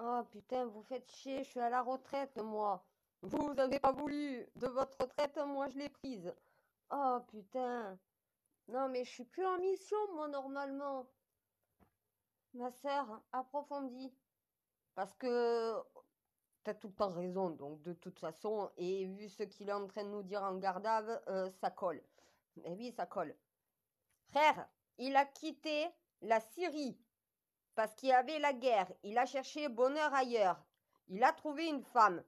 Oh putain, vous faites chier, je suis à la retraite, moi. Vous avez pas voulu de votre retraite, moi je l'ai prise. Oh putain. Non mais je suis plus en mission, moi, normalement. Ma sœur, approfondie. Parce que t'as tout le temps raison, donc de toute façon, et vu ce qu'il est en train de nous dire en Gardave, ça colle. Mais oui, ça colle. Frère, il a quitté la Syrie parce qu'il y avait la guerre. Il a cherché bonheur ailleurs. Il a trouvé une femme.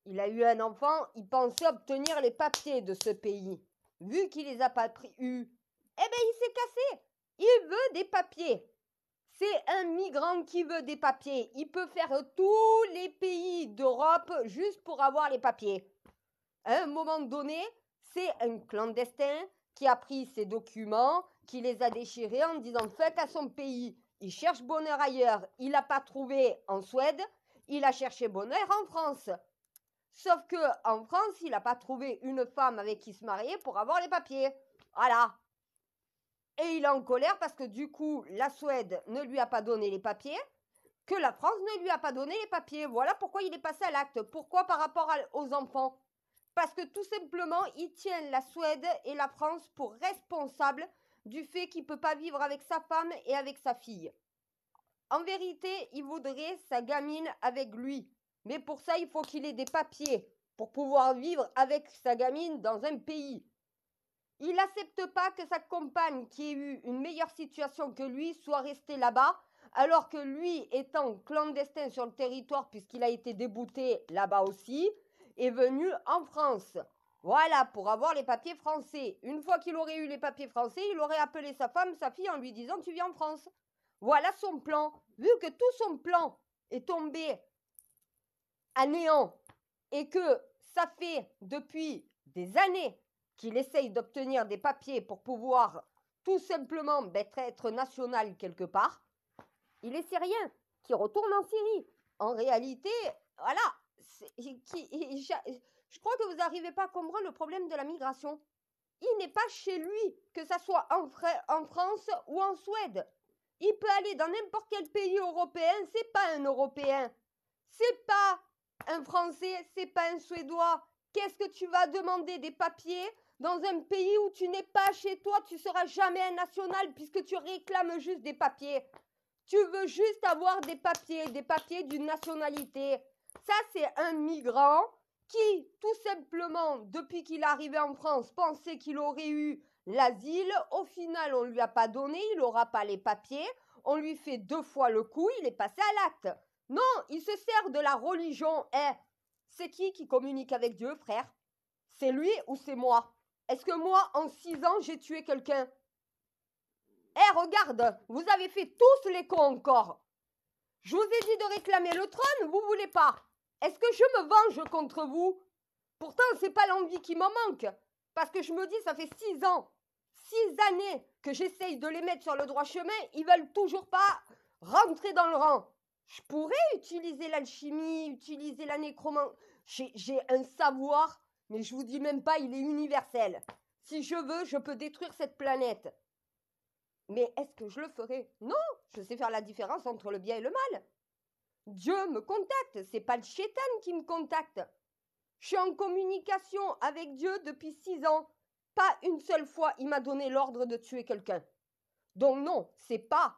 Il a eu un enfant, il pensait obtenir les papiers de ce pays. Vu qu'il les a pas eus, eh ben il s'est cassé. Il veut des papiers. C'est un migrant qui veut des papiers. Il peut faire tous les pays d'Europe juste pour avoir les papiers. À un moment donné, c'est un clandestin qui a pris ses documents, qui les a déchirés en disant fuck à son pays. Il cherche bonheur ailleurs. Il n'a pas trouvé en Suède. Il a cherché bonheur en France. Sauf que en France, il n'a pas trouvé une femme avec qui se marier pour avoir les papiers. Voilà. Et il est en colère parce que du coup, la Suède ne lui a pas donné les papiers, que la France ne lui a pas donné les papiers. Voilà pourquoi il est passé à l'acte. Pourquoi par rapport aux enfants? Parce que tout simplement, il tient la Suède et la France pour responsables du fait qu'il ne peut pas vivre avec sa femme et avec sa fille. En vérité, il voudrait sa gamine avec lui. Mais pour ça, il faut qu'il ait des papiers pour pouvoir vivre avec sa gamine dans un pays. Il n'accepte pas que sa compagne, qui ait eu une meilleure situation que lui, soit restée là-bas, alors que lui, étant clandestin sur le territoire, puisqu'il a été débouté là-bas aussi, est venu en France. Voilà, pour avoir les papiers français. Une fois qu'il aurait eu les papiers français, il aurait appelé sa femme, sa fille, en lui disant « Tu viens en France ». Voilà son plan. Vu que tout son plan est tombé à néant et que ça fait depuis des années qu'il essaye d'obtenir des papiers pour pouvoir tout simplement être national quelque part, il est syrien qui retourne en Syrie. En réalité, voilà, je crois que vous n'arrivez pas à comprendre le problème de la migration. Il n'est pas chez lui, que ça soit en France ou en Suède. Il peut aller dans n'importe quel pays européen, c'est pas un Européen. C'est pas un Français, c'est pas un Suédois. Qu'est-ce que tu vas demander des papiers dans un pays où tu n'es pas chez toi, tu seras jamais un national puisque tu réclames juste des papiers. Tu veux juste avoir des papiers d'une nationalité. Ça, c'est un migrant qui, tout simplement, depuis qu'il est arrivé en France, pensait qu'il aurait eu l'asile. Au final, on ne lui a pas donné, il n'aura pas les papiers. On lui fait 2 fois le coup, il est passé à l'acte. Non, il se sert de la religion. C'est qui communique avec Dieu, frère? C'est lui ou c'est moi? Est-ce que moi, en 6 ans, j'ai tué quelqu'un? Regarde, vous avez fait tous les cons encore. Je vous ai dit de réclamer le trône, vous voulez pas. Est-ce que je me venge contre vous? Pourtant, c'est pas l'envie qui m'en manque. Parce que je me dis, ça fait 6 ans, 6 années que j'essaye de les mettre sur le droit chemin, ils veulent toujours pas rentrer dans le rang. Je pourrais utiliser l'alchimie, utiliser la nécromancie. J'ai un savoir, mais je vous dis même pas, il est universel. Si je veux, je peux détruire cette planète. Mais est-ce que je le ferai? Non, je sais faire la différence entre le bien et le mal. Dieu me contacte, c'est pas le chétan qui me contacte. Je suis en communication avec Dieu depuis 6 ans. Pas une seule fois, il m'a donné l'ordre de tuer quelqu'un. Donc non, c'est pas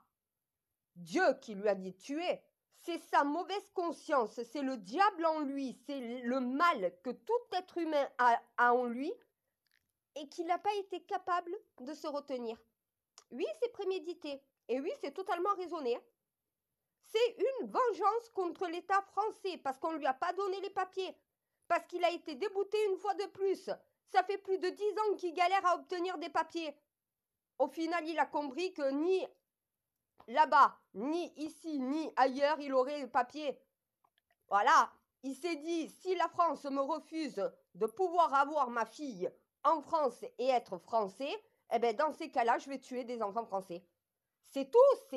Dieu qui lui a dit de tuer. C'est sa mauvaise conscience, c'est le diable en lui, c'est le mal que tout être humain a en lui et qu'il n'a pas été capable de se retenir. Oui, c'est prémédité. Et oui, c'est totalement raisonné. C'est une vengeance contre l'État français parce qu'on ne lui a pas donné les papiers. Parce qu'il a été débouté une fois de plus. Ça fait plus de 10 ans qu'il galère à obtenir des papiers. Au final, il a compris que ni là-bas, ni ici, ni ailleurs, il aurait les papiers. Voilà. Il s'est dit, si la France me refuse de pouvoir avoir ma fille en France et être français, eh bien dans ces cas-là, je vais tuer des enfants français. C'est tout.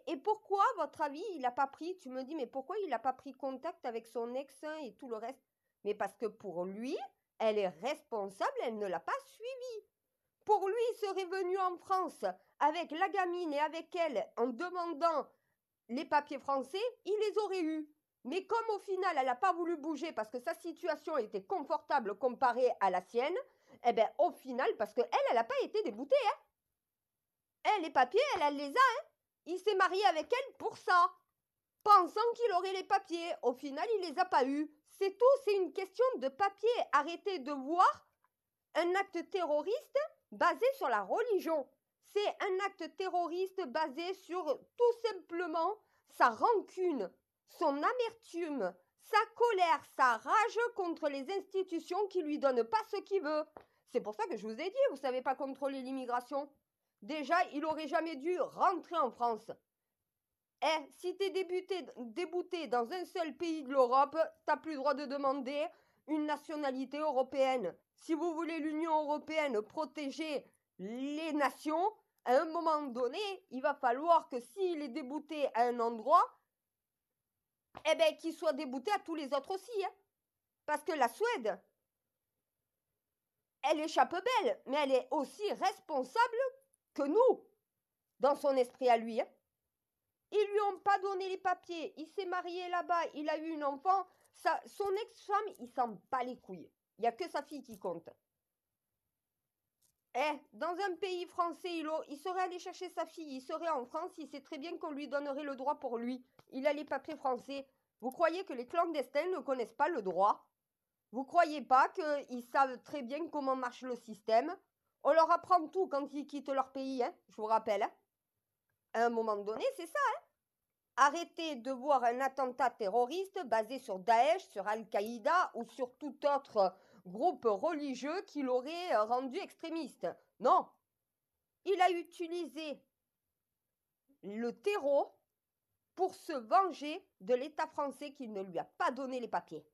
Et pourquoi, à votre avis, il n'a pas pris, tu me dis, mais pourquoi il n'a pas pris contact avec son ex et tout le reste? Mais parce que pour lui, elle est responsable, elle ne l'a pas suivi. Pour lui, il serait venu en France avec la gamine et avec elle en demandant les papiers français, il les aurait eus. Mais comme au final, elle n'a pas voulu bouger parce que sa situation était confortable comparée à la sienne, eh bien, au final, parce qu'elle, elle n'a pas été déboutée, hein. Elle, les papiers, elle les a, hein. Il s'est marié avec elle pour ça, pensant qu'il aurait les papiers. Au final, il les a pas eus. C'est tout, c'est une question de papier. Arrêtez de voir un acte terroriste basé sur la religion. C'est un acte terroriste basé sur tout simplement sa rancune, son amertume, sa colère, sa rage contre les institutions qui lui donnent pas ce qu'il veut. C'est pour ça que je vous ai dit, vous savez pas contrôler l'immigration. Déjà, il aurait jamais dû rentrer en France. Eh, si t'es débouté dans un seul pays de l'Europe, t'as plus le droit de demander une nationalité européenne. Si vous voulez l'Union européenne protéger les nations, à un moment donné, il va falloir que s'il est débouté à un endroit, eh ben, qu'il soit débouté à tous les autres aussi, hein. Parce que la Suède, elle échappe belle, mais elle est aussi responsable que nous, dans son esprit à lui, hein. Ils lui ont pas donné les papiers, il s'est marié là-bas, il a eu une enfant, son ex-femme, il s'en bat les couilles. Il n'y a que sa fille qui compte. Eh, dans un pays français, il serait allé chercher sa fille, il serait en France, il sait très bien qu'on lui donnerait le droit pour lui. Il a les papiers français. Vous croyez que les clandestins ne connaissent pas le droit? Vous croyez pas qu'ils savent très bien comment marche le système? On leur apprend tout quand ils quittent leur pays, hein, je vous rappelle, hein. À un moment donné, c'est ça, hein. Arrêtez de voir un attentat terroriste basé sur Daesh, sur Al-Qaïda ou sur tout autre groupe religieux qui l'aurait rendu extrémiste. Non, il a utilisé le terreau pour se venger de l'État français qui ne lui a pas donné les papiers.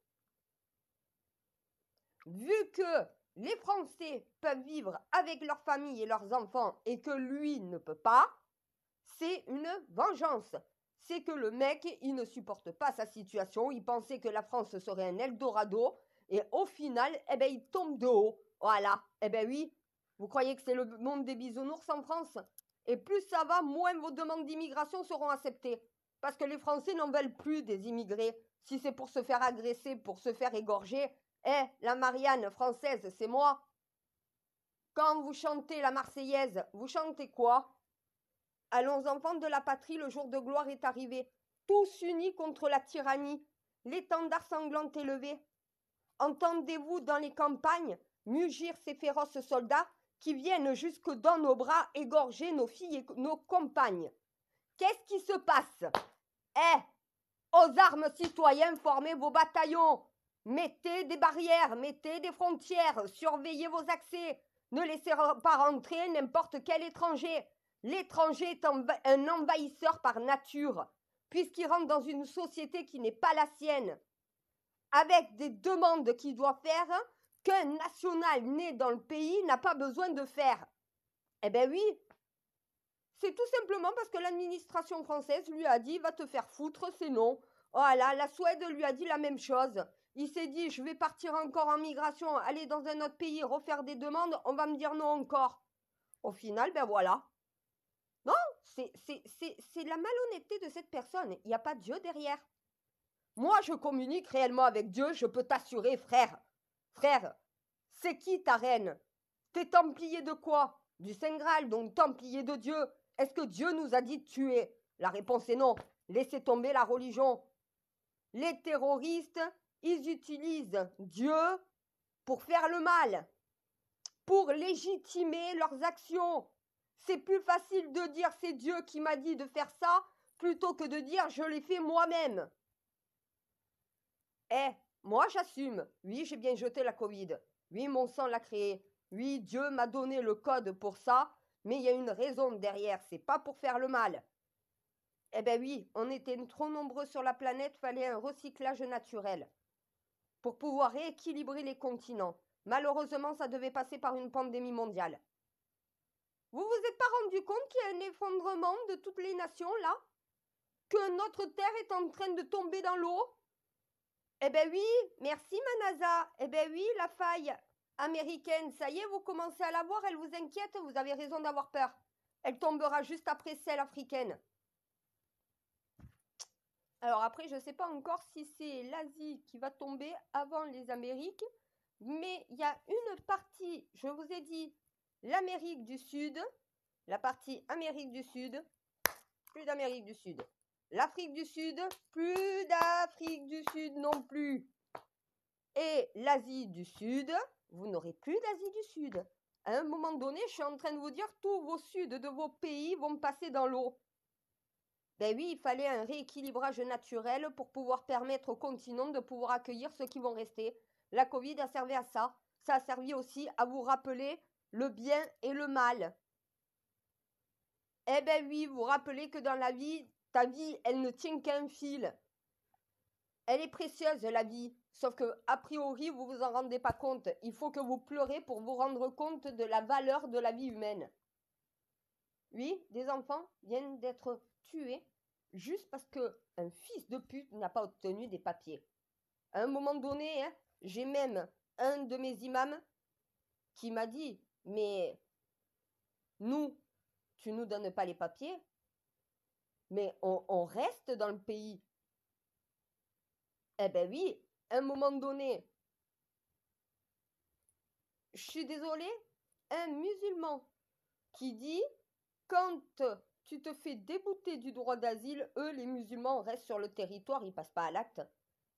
Vu que les Français peuvent vivre avec leur famille et leurs enfants et que lui ne peut pas, c'est une vengeance. C'est que le mec, il ne supporte pas sa situation, il pensait que la France serait un Eldorado, et au final, eh ben, il tombe de haut. Voilà, eh ben oui, vous croyez que c'est le monde des bisounours en France? Et plus ça va, moins vos demandes d'immigration seront acceptées. Parce que les Français n'en veulent plus des immigrés. Si c'est pour se faire agresser, pour se faire égorger, la Marianne française, c'est moi. Quand vous chantez la Marseillaise, vous chantez quoi? Allons enfants de la patrie, le jour de gloire est arrivé. Tous unis contre la tyrannie, l'étendard sanglant élevé. Entendez-vous dans les campagnes mugir ces féroces soldats qui viennent jusque dans nos bras égorger nos filles et nos compagnes? Qu'est-ce qui se passe? Aux armes citoyens, formez vos bataillons. Mettez des barrières, mettez des frontières, surveillez vos accès. Ne laissez pas rentrer n'importe quel étranger. L'étranger est un envahisseur par nature, puisqu'il rentre dans une société qui n'est pas la sienne, avec des demandes qu'il doit faire qu'un national né dans le pays n'a pas besoin de faire. Eh ben oui, c'est tout simplement parce que l'administration française lui a dit « va te faire foutre, c'est non ». Voilà, la Suède lui a dit la même chose. Il s'est dit « je vais partir encore en migration, aller dans un autre pays, refaire des demandes, on va me dire non encore ». Au final, ben voilà. Non, c'est la malhonnêteté de cette personne. Il n'y a pas Dieu derrière. Moi, je communique réellement avec Dieu, je peux t'assurer, frère. Frère, c'est qui ta reine? T'es templier de quoi? Du Saint Graal, donc templier de Dieu. Est-ce que Dieu nous a dit de tuer? La réponse est non. Laissez tomber la religion. Les terroristes, ils utilisent Dieu pour faire le mal, pour légitimer leurs actions. C'est plus facile de dire c'est Dieu qui m'a dit de faire ça, plutôt que de dire je l'ai fait moi-même. Moi j'assume. Oui, j'ai bien jeté la Covid. Oui, mon sang l'a créé. Oui, Dieu m'a donné le code pour ça, mais il y a une raison derrière, c'est pas pour faire le mal. Eh ben oui, on était trop nombreux sur la planète, fallait un recyclage naturel pour pouvoir rééquilibrer les continents. Malheureusement, ça devait passer par une pandémie mondiale. Vous vous êtes pas rendu compte qu'il y a un effondrement de toutes les nations là? Que notre Terre est en train de tomber dans l'eau? Eh ben oui, merci ma NASA. Eh ben oui, la faille américaine, ça y est, vous commencez à la voir, elle vous inquiète, vous avez raison d'avoir peur. Elle tombera juste après celle africaine. Alors après, je ne sais pas encore si c'est l'Asie qui va tomber avant les Amériques, mais il y a une partie, je vous ai dit, l'Amérique du Sud, la partie Amérique du Sud, plus d'Amérique du Sud. L'Afrique du Sud, plus d'Afrique du Sud non plus. Et l'Asie du Sud, vous n'aurez plus d'Asie du Sud. À un moment donné, je suis en train de vous dire, tous vos suds de vos pays vont passer dans l'eau. Ben oui, il fallait un rééquilibrage naturel pour pouvoir permettre au continent de pouvoir accueillir ceux qui vont rester. La Covid a servi à ça. Ça a servi aussi à vous rappeler le bien et le mal. Eh ben oui, vous rappelez que dans la vie, ta vie, elle ne tient qu'à un fil. Elle est précieuse, la vie. Sauf que, a priori, vous vous en rendez pas compte. Il faut que vous pleurez pour vous rendre compte de la valeur de la vie humaine. Oui, des enfants viennent d'être tués juste parce que un fils de pute n'a pas obtenu des papiers. À un moment donné, hein, j'ai même un de mes imams qui m'a dit, mais nous, tu nous donnes pas les papiers, mais on reste dans le pays. Eh ben oui, à un moment donné, je suis désolée, un musulman qui dit, quand tu te fais débouter du droit d'asile, eux, les musulmans, restent sur le territoire, ils passent pas à l'acte.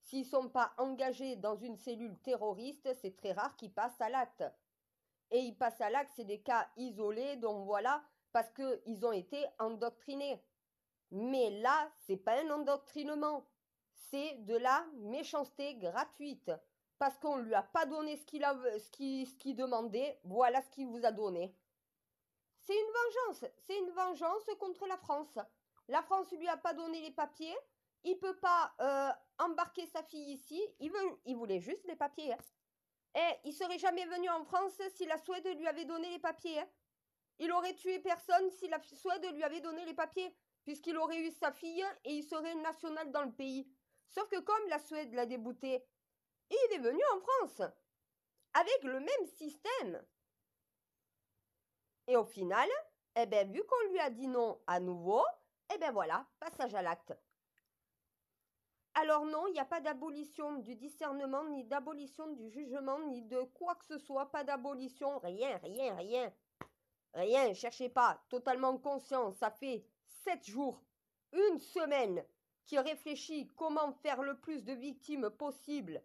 S'ils ne sont pas engagés dans une cellule terroriste, c'est très rare qu'ils passent à l'acte. Et ils passent à l'acte, c'est des cas isolés, donc voilà, parce qu'ils ont été endoctrinés. Mais là, c'est pas un endoctrinement, c'est de la méchanceté gratuite. Parce qu'on ne lui a pas donné ce qu'il demandait, voilà ce qu'il vous a donné. C'est une vengeance contre la France. La France ne lui a pas donné les papiers, il ne peut pas embarquer sa fille ici, il voulait juste les papiers. Hein. Et il serait jamais venu en France si la Suède lui avait donné les papiers. Hein. Il aurait tué personne si la Suède lui avait donné les papiers, puisqu'il aurait eu sa fille et il serait national dans le pays. Sauf que comme la Suède l'a débouté, il est venu en France, avec le même système. Et au final, eh ben, vu qu'on lui a dit non à nouveau, eh ben voilà, passage à l'acte. Alors non, il n'y a pas d'abolition du discernement, ni d'abolition du jugement, ni de quoi que ce soit, pas d'abolition, rien, rien, rien. Rien, cherchez pas, totalement conscient, ça fait 7 jours, une semaine, qui réfléchit comment faire le plus de victimes possible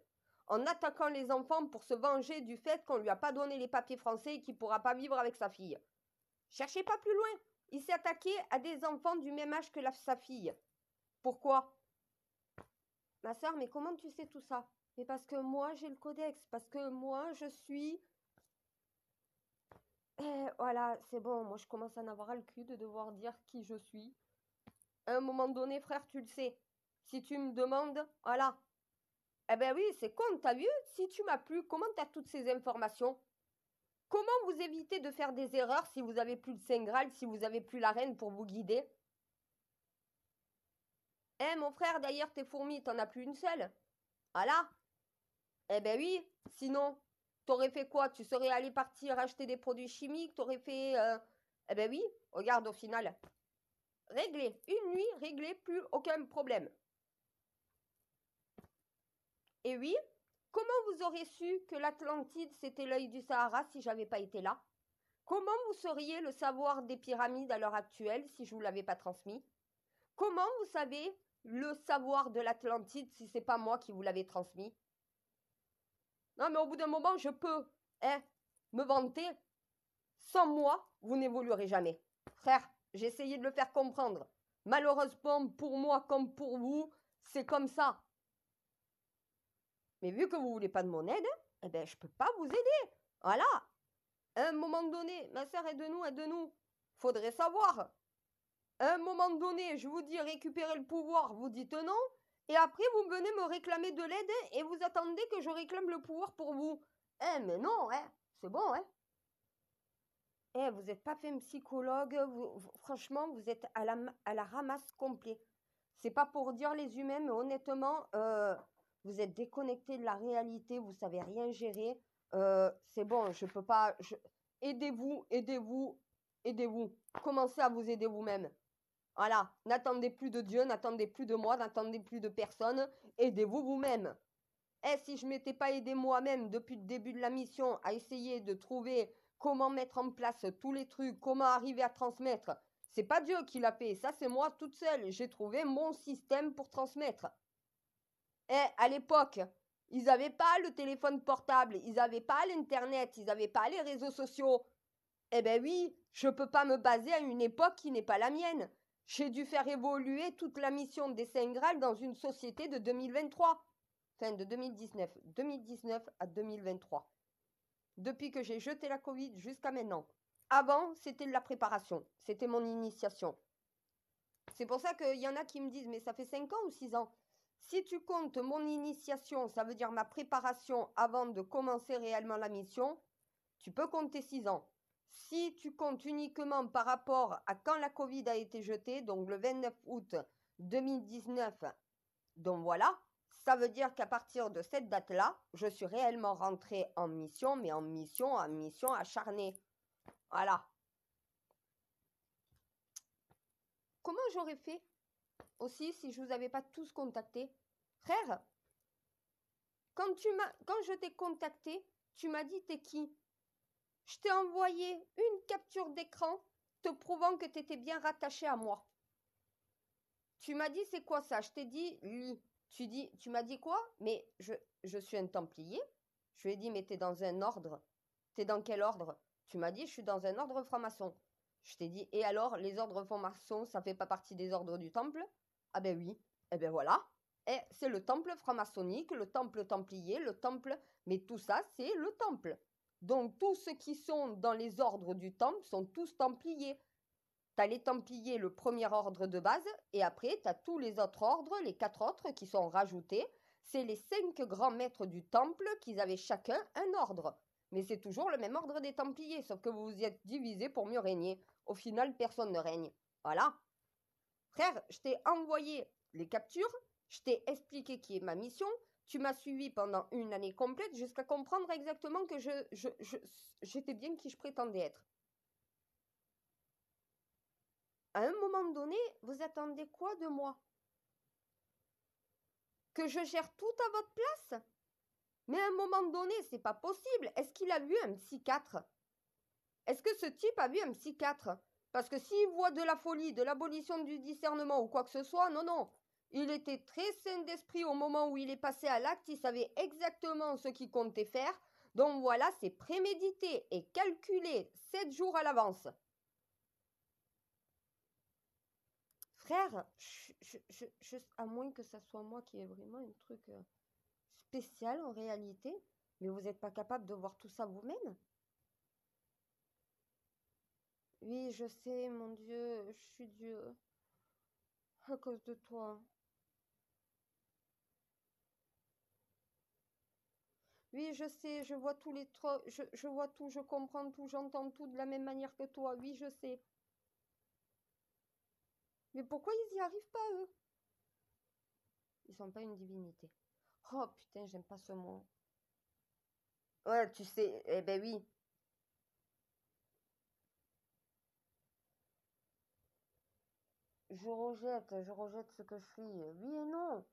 en attaquant les enfants pour se venger du fait qu'on ne lui a pas donné les papiers français et qu'il ne pourra pas vivre avec sa fille. Cherchez pas plus loin. Il s'est attaqué à des enfants du même âge que sa fille. Pourquoi? Ma soeur, mais comment tu sais tout ça? Mais parce que moi, j'ai le codex. Parce que moi, je suis... voilà, c'est bon. Moi, je commence à en avoir le cul de devoir dire qui je suis. À un moment donné, frère, tu le sais. Si tu me demandes, voilà. Eh ben oui, c'est con, t'as vu? Si tu m'as plu, comment t'as toutes ces informations? Comment vous évitez de faire des erreurs si vous avez plus le Saint Graal, si vous avez plus la reine pour vous guider? Eh mon frère, d'ailleurs, tes fourmis, t'en as plus une seule. Voilà. Eh ben oui, sinon, t'aurais fait quoi? Tu serais allé partir acheter des produits chimiques, t'aurais fait... Eh ben oui, regarde au final. Réglé. Une nuit, réglé, plus aucun problème. Et oui, comment vous aurez su que l'Atlantide, c'était l'œil du Sahara si j'avais pas été là? Comment vous sauriez le savoir des pyramides à l'heure actuelle si je vous l'avais pas transmis? Comment vous savez le savoir de l'Atlantide si c'est pas moi qui vous l'avais transmis? Non, mais au bout d'un moment, je peux me vanter. Sans moi, vous n'évoluerez jamais. Frère, j'ai essayé de le faire comprendre. Malheureusement, pour moi comme pour vous, c'est comme ça. Mais vu que vous voulez pas de mon aide, eh ben, je peux pas vous aider. Voilà. À un moment donné, ma sœur, aide-nous, aide-nous. Faudrait savoir. À un moment donné, je vous dis récupérer le pouvoir, vous dites non. Et après, vous venez me réclamer de l'aide et vous attendez que je réclame le pouvoir pour vous. Mais non, c'est bon, vous n'êtes pas fait un psychologue, franchement, vous êtes à la ramasse complet. C'est pas pour dire les humains, mais honnêtement, vous êtes déconnecté de la réalité, vous savez rien gérer. C'est bon, je peux pas. Aidez-vous, aidez-vous, aidez-vous. Commencez à vous aider vous-même. Voilà, n'attendez plus de Dieu, n'attendez plus de moi, n'attendez plus de personne, aidez-vous vous-même. Et si je m'étais pas aidé moi-même depuis le début de la mission à essayer de trouver comment mettre en place tous les trucs, comment arriver à transmettre, c'est pas Dieu qui l'a fait, ça c'est moi toute seule. J'ai trouvé mon système pour transmettre. Et à l'époque, ils n'avaient pas le téléphone portable, ils n'avaient pas l'internet, ils n'avaient pas les réseaux sociaux. Eh ben oui, je peux pas me baser à une époque qui n'est pas la mienne. J'ai dû faire évoluer toute la mission des Saints Graal dans une société de 2023. Enfin, de 2019. 2019 à 2023. Depuis que j'ai jeté la Covid jusqu'à maintenant. Avant, c'était de la préparation. C'était mon initiation. C'est pour ça qu'il y en a qui me disent, mais ça fait 5 ans ou 6 ans. Si tu comptes mon initiation, ça veut dire ma préparation avant de commencer réellement la mission, tu peux compter 6 ans. Si tu comptes uniquement par rapport à quand la Covid a été jetée, donc le 29 août 2019, donc voilà, ça veut dire qu'à partir de cette date-là, je suis réellement rentrée en mission, mais en mission acharnée. Voilà. Comment j'aurais fait aussi si je ne vous avais pas tous contacté? Frère, quand je t'ai contacté, tu m'as dit t'es qui? Je t'ai envoyé une capture d'écran te prouvant que tu étais bien rattaché à moi. Tu m'as dit c'est quoi ça? Je t'ai dit lis. Tu m'as dit quoi? Mais je suis un templier. Je lui ai dit mais t'es dans un ordre. T'es dans quel ordre? Tu m'as dit je suis dans un ordre franc-maçon. Je t'ai dit et alors les ordres francs-maçons ça fait pas partie des ordres du temple? Ah ben oui. Eh ben voilà. Et c'est le temple franc-maçonnique, le temple templier, le temple. Mais tout ça c'est le temple. Donc tous ceux qui sont dans les ordres du temple sont tous templiers. T'as les Templiers, le premier ordre de base, et après, t'as tous les autres ordres, les 4 autres qui sont rajoutés. C'est les 5 grands maîtres du temple qui avaient chacun un ordre. Mais c'est toujours le même ordre des Templiers, sauf que vous vous êtes divisés pour mieux régner. Au final, personne ne règne. Voilà. Frère, je t'ai envoyé les captures, je t'ai expliqué qui est ma mission, tu m'as suivi pendant une année complète jusqu'à comprendre exactement que j'étais bien qui je prétendais être. À un moment donné, vous attendez quoi de moi? Que je gère tout à votre place? Mais à un moment donné, c'est pas possible. Est-ce qu'il a vu un psychiatre? Est-ce que ce type a vu un psychiatre? Parce que s'il voit de la folie, de l'abolition du discernement ou quoi que ce soit, non, non. Il était très sain d'esprit au moment où il est passé à l'acte, il savait exactement ce qu'il comptait faire. Donc voilà, c'est prémédité et calculé 7 jours à l'avance. Frère, à moins que ça soit moi qui ai vraiment un truc spécial en réalité, mais vous n'êtes pas capable de voir tout ça vous-même? Oui, je sais, mon Dieu, je suis Dieu, à cause de toi. Oui, je sais, je vois tous les je vois tout, je comprends tout, j'entends tout de la même manière que toi. Oui, je sais. Mais pourquoi ils y arrivent pas, eux? Ils sont pas une divinité. Oh putain, j'aime pas ce mot. Ouais, tu sais, eh ben oui. Je rejette ce que je suis. Oui et non.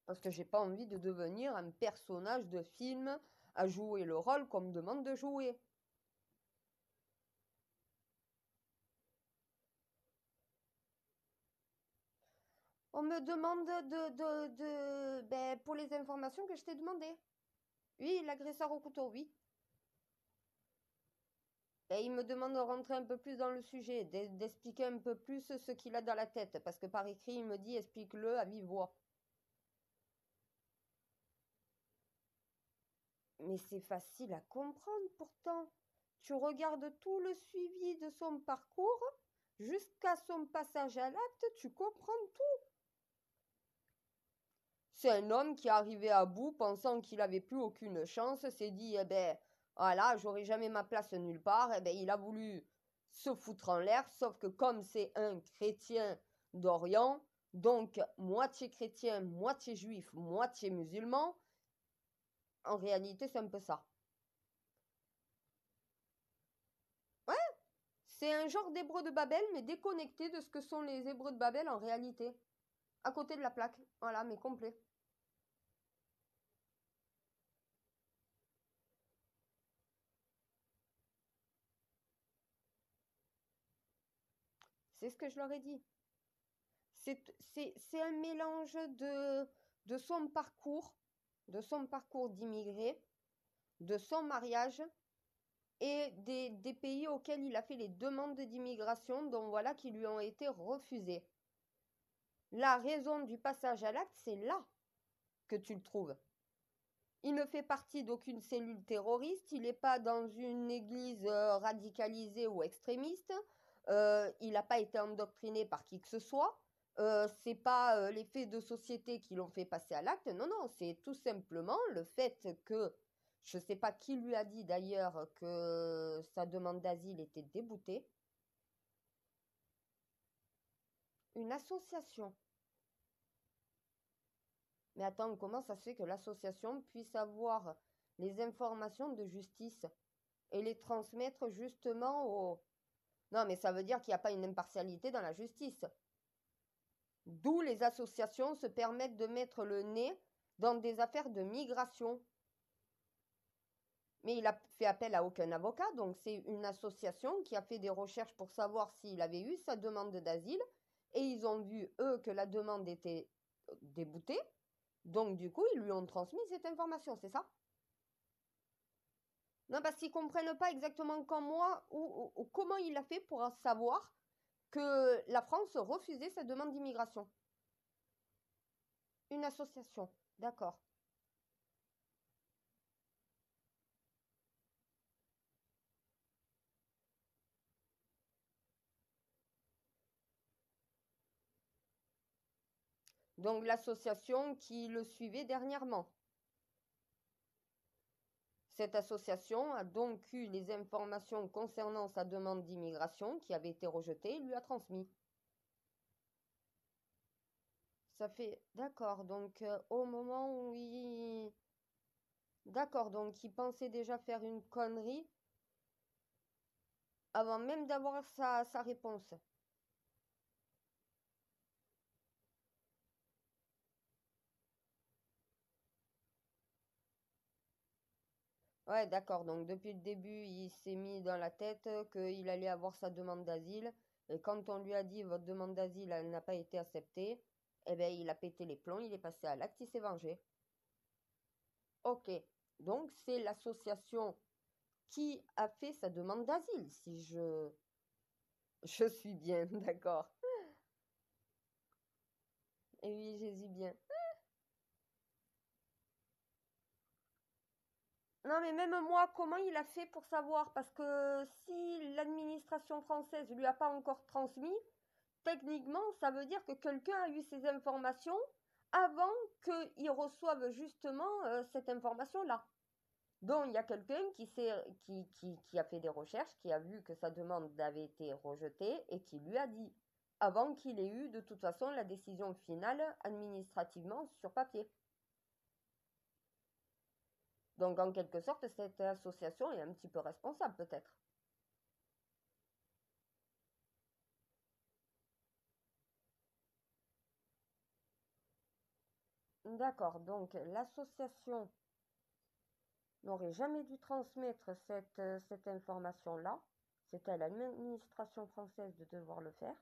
Parce que j'ai pas envie de devenir un personnage de film à jouer le rôle qu'on me demande de jouer. On me demande ben, pour les informations que je t'ai demandées. Oui, l'agresseur au couteau, oui. Et il me demande de rentrer un peu plus dans le sujet, d'expliquer un peu plus ce qu'il a dans la tête. Parce que par écrit, il me dit explique-le à vive voix. Mais c'est facile à comprendre pourtant. Tu regardes tout le suivi de son parcours jusqu'à son passage à l'acte, tu comprends tout. C'est un homme qui est arrivé à bout pensant qu'il n'avait plus aucune chance, s'est dit, eh ben, voilà, j'aurai jamais ma place nulle part. Eh ben, il a voulu se foutre en l'air, sauf que comme c'est un chrétien d'Orient, donc moitié chrétien, moitié juif, moitié musulman, en réalité, c'est un peu ça. Ouais, C'est un genre d'hébreu de Babel, mais déconnecté de ce que sont les hébreux de Babel en réalité. À côté de la plaque. Voilà, mais complet. C'est ce que je leur ai dit. C'est un mélange de de son parcours d'immigré, de son mariage et des pays auxquels il a fait les demandes d'immigration, dont voilà qui lui ont été refusées. La raison du passage à l'acte, c'est là que tu le trouves. Il ne fait partie d'aucune cellule terroriste, il n'est pas dans une église radicalisée ou extrémiste, il n'a pas été endoctriné par qui que ce soit, c'est pas les faits de société qui l'ont fait passer à l'acte, non, non, c'est tout simplement le fait que, je ne sais pas qui lui a dit d'ailleurs que sa demande d'asile était déboutée, une association. Mais attends, comment ça se fait que l'association puisse avoir les informations de justice et les transmettre justement au... Non, mais ça veut dire qu'il n'y a pas une impartialité dans la justice. D'où les associations se permettent de mettre le nez dans des affaires de migration. Mais il a fait appel à aucun avocat, donc c'est une association qui a fait des recherches pour savoir s'il avait eu sa demande d'asile, et ils ont vu, eux, que la demande était déboutée, donc du coup, ils lui ont transmis cette information, c'est ça? Non, parce qu'ils comprennent pas exactement comme moi ou comment il a fait pour savoir que la France refusait sa demande d'immigration. Une association, d'accord. Donc l'association qui le suivait dernièrement. Cette association a donc eu les informations concernant sa demande d'immigration qui avait été rejetée et lui a transmis. Ça fait... D'accord, donc au moment où il... D'accord, donc il pensait déjà faire une connerie avant même d'avoir sa réponse. Ouais, d'accord. Donc depuis le début, il s'est mis dans la tête qu'il allait avoir sa demande d'asile. Et quand on lui a dit votre demande d'asile, elle n'a pas été acceptée, eh ben il a pété les plombs, il est passé à l'acte, il s'est vengé. Ok. Donc c'est l'association qui a fait sa demande d'asile, si je suis bien, d'accord. Et oui, Jésus bien. Non, mais même moi, comment il a fait pour savoir? Parce que si l'administration française lui a pas encore transmis, techniquement, ça veut dire que quelqu'un a eu ces informations avant qu'il reçoive justement cette information-là. Donc, il y a quelqu'un qui a fait des recherches, qui a vu que sa demande avait été rejetée et qui lui a dit, avant qu'il ait eu de toute façon la décision finale administrativement sur papier. Donc, en quelque sorte, cette association est un petit peu responsable, peut-être. D'accord, donc l'association n'aurait jamais dû transmettre cette information-là. C'est à l'administration française de devoir le faire.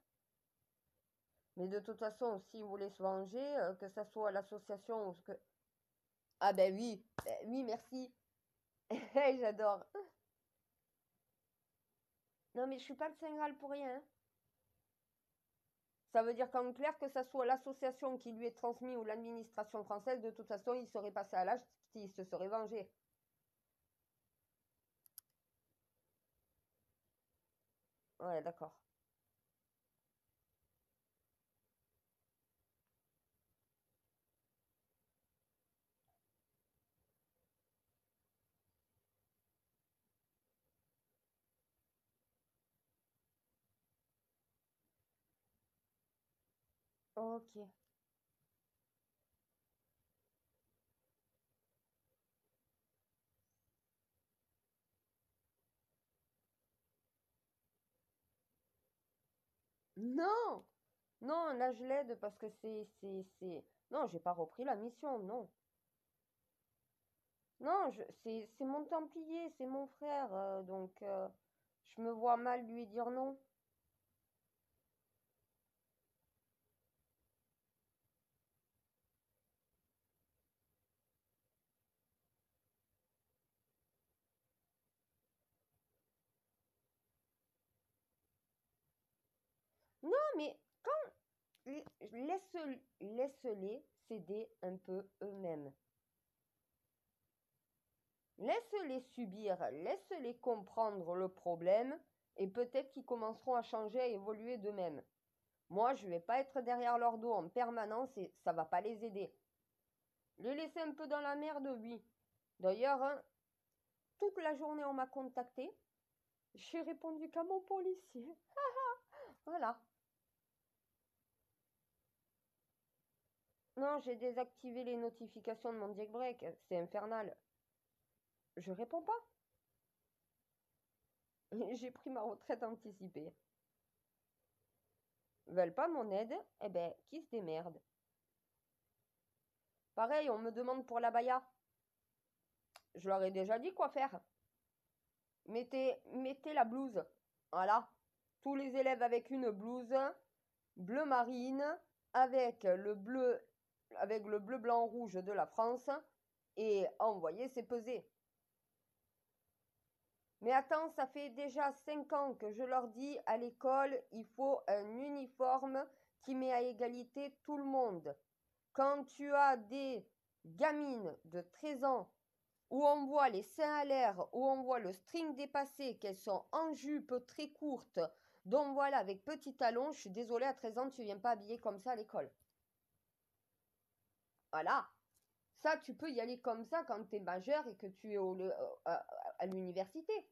Mais de toute façon, s'ils voulaient se venger, que ça soit l'association ou ce que... Ah ben oui, merci. J'adore. Non mais je suis pas le Saint Graal pour rien, hein. Ça veut dire qu'en clair, que ça soit l'association qui lui est transmise ou l'administration française, de toute façon, il serait passé à l'âge, il se serait vengé. Ouais, d'accord. Ok. Non, non, là je l'aide parce que Non, j'ai pas repris la mission, non. Non, c'est mon Templier, c'est mon frère, donc je me vois mal lui dire non. Non, mais laisse-les s'aider un peu eux-mêmes. Laisse-les subir, laisse-les comprendre le problème et peut-être qu'ils commenceront à changer, à évoluer d'eux-mêmes. Moi, je vais pas être derrière leur dos en permanence et ça va pas les aider. Les laisser un peu dans la merde, oui. D'ailleurs, hein, toute la journée on m'a contacté. J'ai répondu qu'à mon policier. Voilà. Non, j'ai désactivé les notifications de mon jailbreak. C'est infernal. Je réponds pas. J'ai pris ma retraite anticipée. Veulent pas mon aide? Eh ben, qui se démerde? Pareil, on me demande pour la baya. Je leur ai déjà dit quoi faire. Mettez la blouse. Voilà. Tous les élèves avec une blouse bleu marine avec le bleu blanc rouge de la France et envoyer c'est pesé. Mais attends, ça fait déjà 5 ans que je leur dis à l'école, il faut un uniforme qui met à égalité tout le monde. Quand tu as des gamines de 13 ans où on voit les seins à l'air, où on voit le string dépassé, qu'elles sont en jupe très courte, donc voilà, avec petit talon, je suis désolée, à 13 ans, tu viens pas habillée comme ça à l'école. Voilà. Ça, tu peux y aller comme ça quand tu es majeur et que tu es à l'université.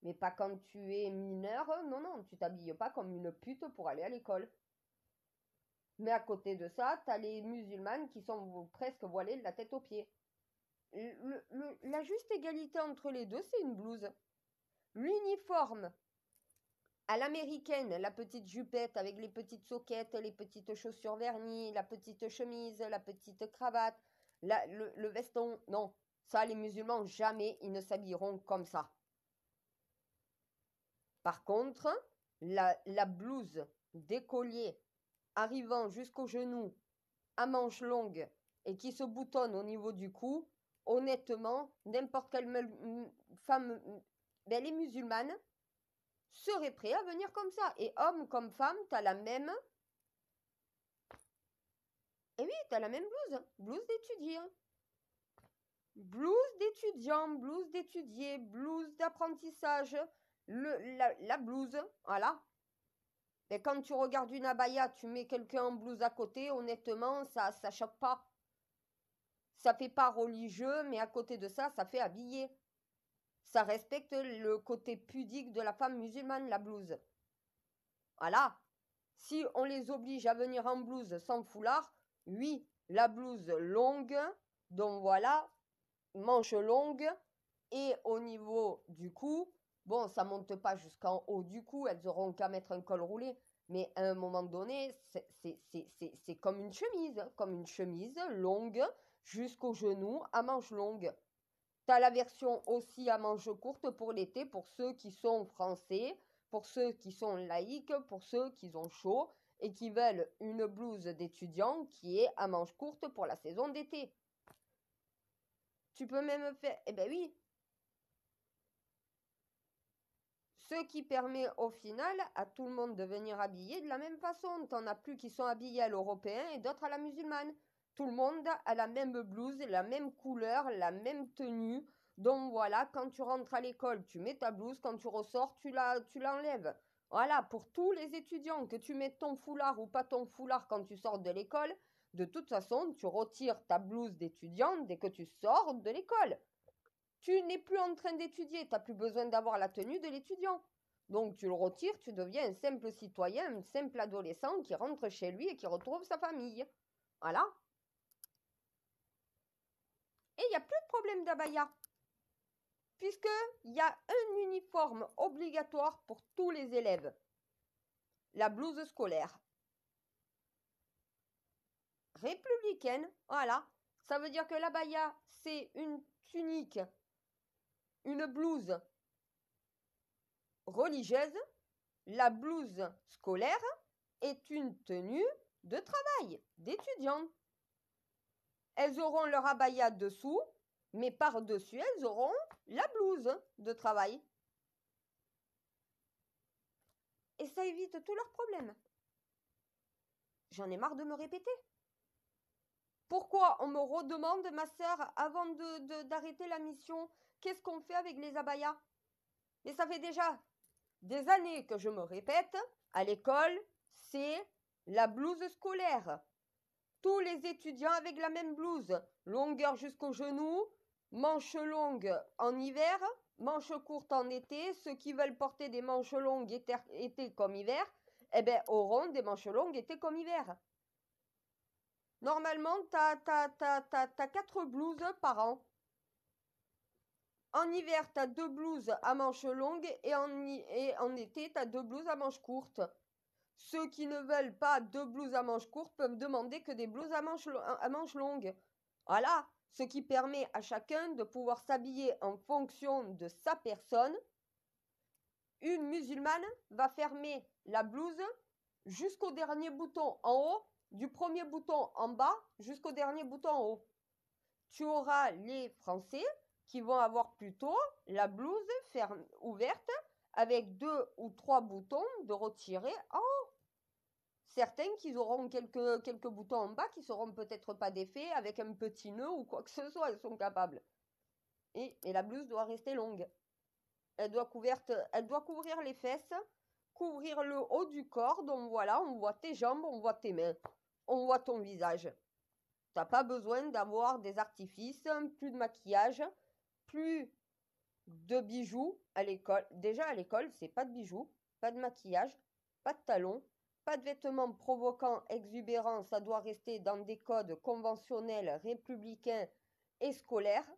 Mais pas quand tu es mineur, non, non, tu t'habilles pas comme une pute pour aller à l'école. Mais à côté de ça, t'as les musulmanes qui sont presque voilées de la tête aux pieds. La juste égalité entre les deux, c'est une blouse. L'uniforme à l'américaine, la petite jupette avec les petites soquettes, les petites chaussures vernies, la petite chemise, la petite cravate, le veston, non. Ça, les musulmans, jamais ils ne s'habilleront comme ça. Par contre, la blouse d'écolier arrivant jusqu'au genou, à manches longues et qui se boutonne au niveau du cou, honnêtement, n'importe quelle femme, ben, les musulmanes, seraient prêts à venir comme ça. Et homme comme femme, t'as la même. Et oui, t'as la même blouse. Blouse d'étudiant. Blouse d'étudiant, blouse d'étudier, blouse d'apprentissage. La blouse, voilà. Et quand tu regardes une abaya, tu mets quelqu'un en blouse à côté, honnêtement, ça choque pas. Ça fait pas religieux, mais à côté de ça, ça fait habillé. Ça respecte le côté pudique de la femme musulmane, la blouse. Voilà. Si on les oblige à venir en blouse sans foulard, oui, la blouse longue, donc voilà, manche longue, et au niveau du cou, bon, ça monte pas jusqu'en haut du cou, elles auront qu'à mettre un col roulé, mais à un moment donné, c'est comme une chemise longue jusqu'au genou à manches longues. T'as la version aussi à manches courtes pour l'été, pour ceux qui sont français, pour ceux qui sont laïcs, pour ceux qui ont chaud et qui veulent une blouse d'étudiant qui est à manches courtes pour la saison d'été. Tu peux même faire... Eh ben oui. Ce qui permet au final à tout le monde de venir habillé de la même façon. T'en as plus qui sont habillés à l'européen et d'autres à la musulmane. Tout le monde a la même blouse, la même couleur, la même tenue. Donc voilà, quand tu rentres à l'école, tu mets ta blouse, quand tu ressors, tu l'enlèves. Voilà, pour tous les étudiants, que tu mettes ton foulard ou pas ton foulard quand tu sors de l'école, de toute façon, tu retires ta blouse d'étudiant dès que tu sors de l'école. Tu n'es plus en train d'étudier, tu n'as plus besoin d'avoir la tenue de l'étudiant. Donc tu le retires, tu deviens un simple citoyen, un simple adolescent qui rentre chez lui et qui retrouve sa famille. Voilà. Et il n'y a plus de problème d'abaya. Puisqu'il y a un uniforme obligatoire pour tous les élèves. la blouse scolaire. Républicaine, voilà. Ça veut dire que l'abaya, c'est une tunique, une blouse religieuse. La blouse scolaire est une tenue de travail d'étudiant. Elles auront leur abaya dessous, mais par-dessus, elles auront la blouse de travail. Et ça évite tous leurs problèmes. J'en ai marre de me répéter. Pourquoi on me redemande, ma sœur, avant d'arrêter la mission, qu'est-ce qu'on fait avec les abayas? Mais ça fait déjà des années que je me répète, à l'école, c'est la blouse scolaire. Tous les étudiants avec la même blouse, longueur jusqu'aux genoux, manches longues en hiver, manches courtes en été. Ceux qui veulent porter des manches longues été comme hiver, eh ben, auront des manches longues été comme hiver. Normalement, t'as 4 blouses par an. En hiver, tu as 2 blouses à manches longues et en été, tu as 2 blouses à manches courtes. Ceux qui ne veulent pas 2 blouses à manches courtes peuvent demander que des blouses à manches longues. Voilà, ce qui permet à chacun de pouvoir s'habiller en fonction de sa personne. Une musulmane va fermer la blouse jusqu'au dernier bouton en haut, du premier bouton en bas jusqu'au dernier bouton en haut. Tu auras les Français qui vont avoir plutôt la blouse ouverte avec 2 ou 3 boutons de retirer en haut. Certains qui auront quelques boutons en bas qui seront peut-être pas défaits avec un petit nœud ou quoi que ce soit, elles sont capables. Et la blouse doit rester longue. Elle doit couvrir les fesses, couvrir le haut du corps, donc voilà, on voit tes jambes, on voit tes mains, on voit ton visage. T'as pas besoin d'avoir des artifices, plus de maquillage, plus de bijoux à l'école. Déjà à l'école, c'est pas de bijoux, pas de maquillage, pas de talons, pas de vêtements provoquants, exubérants. Ça doit rester dans des codes conventionnels, républicains et scolaires.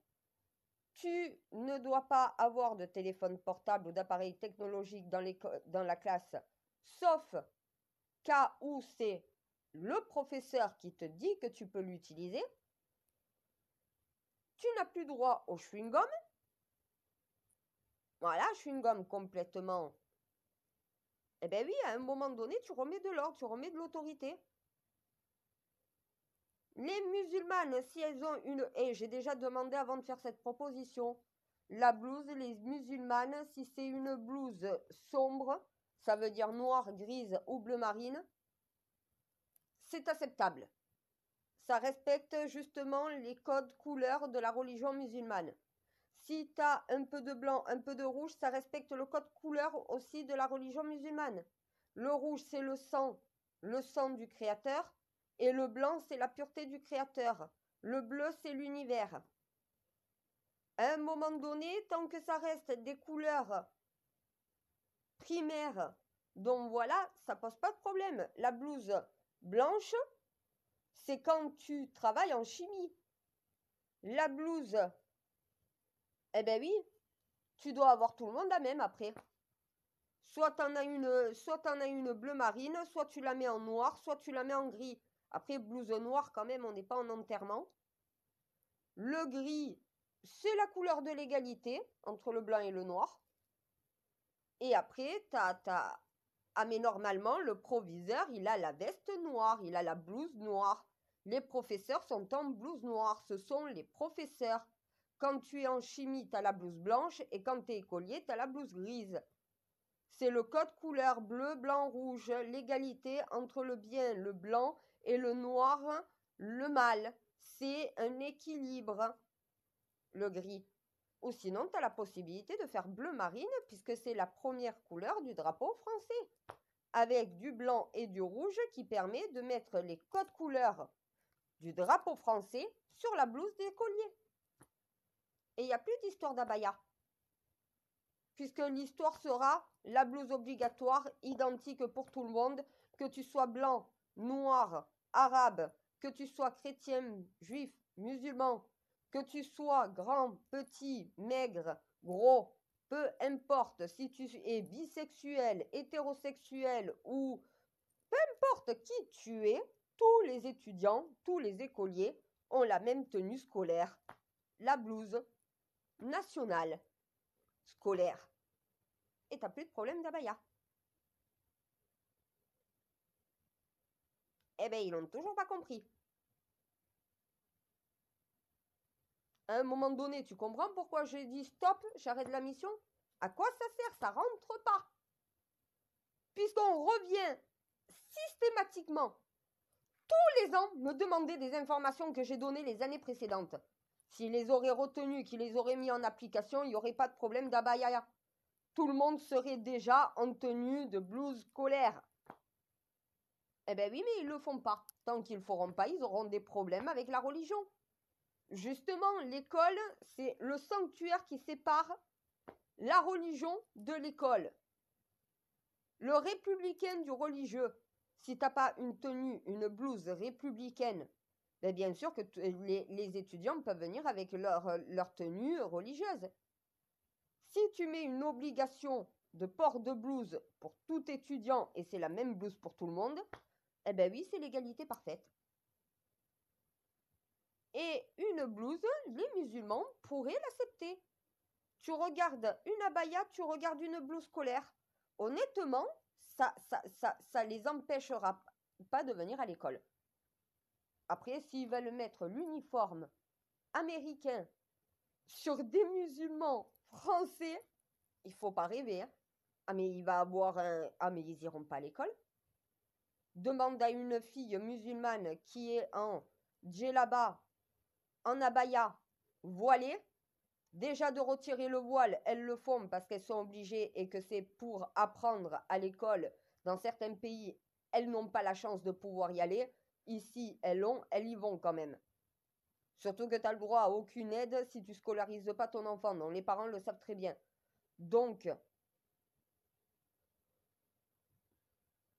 Tu ne dois pas avoir de téléphone portable ou d'appareil technologique dans la classe, sauf cas où c'est le professeur qui te dit que tu peux l'utiliser. Tu n'as plus droit au chewing-gum. Voilà, chewing-gum complètement. Eh bien oui, à un moment donné, tu remets de l'ordre, tu remets de l'autorité. Les musulmanes, si elles ont une... Et j'ai déjà demandé avant de faire cette proposition. La blouse, les musulmanes, si c'est une blouse sombre, ça veut dire noire, grise ou bleu marine, c'est acceptable. Ça respecte justement les codes couleurs de la religion musulmane. Si tu as un peu de blanc, un peu de rouge, ça respecte le code couleur aussi de la religion musulmane. Le rouge, c'est le sang du Créateur. Et le blanc, c'est la pureté du Créateur. Le bleu, c'est l'univers. À un moment donné, tant que ça reste des couleurs primaires, donc voilà, ça pose pas de problème. La blouse blanche, c'est quand tu travailles en chimie. La blouse, eh ben oui, tu dois avoir tout le monde la même après. Soit tu en as une bleu marine, soit tu la mets en noir, soit tu la mets en gris. Après, blouse noire, quand même, on n'est pas en enterrement. Le gris, c'est la couleur de l'égalité entre le blanc et le noir. Et après, ah, mais normalement, le proviseur, il a la veste noire, il a la blouse noire. Les professeurs sont en blouse noire, ce sont les professeurs. Quand tu es en chimie, tu as la blouse blanche et quand tu es écolier, tu as la blouse grise. C'est le code couleur bleu, blanc, rouge, l'égalité entre le bien, le blanc, et le noir, le mal. C'est un équilibre, le gris. Ou sinon, tu as la possibilité de faire bleu marine, puisque c'est la première couleur du drapeau français, avec du blanc et du rouge qui permet de mettre les codes couleurs du drapeau français sur la blouse d'écolier. Et il n'y a plus d'histoire d'abaya, puisque l'histoire sera la blouse obligatoire, identique pour tout le monde, que tu sois blanc, noir, arabe, que tu sois chrétien, juif, musulman, que tu sois grand, petit, maigre, gros, peu importe si tu es bisexuel, hétérosexuel ou N'importe qui tu es, tous les étudiants, tous les écoliers ont la même tenue scolaire, la blouse nationale scolaire. Et t'as plus de problème d'abaya. Eh ben, ils n'ont toujours pas compris. À un moment donné, tu comprends pourquoi j'ai dit stop, j'arrête la mission? À quoi ça sert? Ça rentre pas. Puisqu'on revient systématiquement tous les ans me demander des informations que j'ai données les années précédentes. S'ils les auraient retenues, qu'ils les auraient mis en application, il n'y aurait pas de problème d'abaya. Tout le monde serait déjà en tenue de blouse scolaire. Eh ben oui, mais ils ne le font pas. Tant qu'ils ne le feront pas, ils auront des problèmes avec la religion. Justement, l'école, c'est le sanctuaire qui sépare la religion de l'école. Le républicain du religieux. Si t'as pas une tenue, une blouse républicaine, ben bien sûr que les étudiants peuvent venir avec leur tenue religieuse. Si tu mets une obligation de port de blouse pour tout étudiant et c'est la même blouse pour tout le monde, eh ben oui, c'est l'égalité parfaite. Et une blouse, les musulmans pourraient l'accepter. Tu regardes une abaya, tu regardes une blouse scolaire. Honnêtement, ça les empêchera pas de venir à l'école. Après, s'ils veulent mettre l'uniforme américain sur des musulmans français, il faut pas rêver. Hein. Ah, mais il va avoir un... Ah, mais ils iront pas à l'école. Demande à une fille musulmane qui est en djellaba, en abaya, voilée. Déjà de retirer le voile, elles le font parce qu'elles sont obligées et que c'est pour apprendre à l'école. Dans certains pays, elles n'ont pas la chance de pouvoir y aller. Ici, elles y vont quand même. Surtout que tu as le droit à aucune aide si tu scolarises pas ton enfant. Donc les parents le savent très bien. Donc,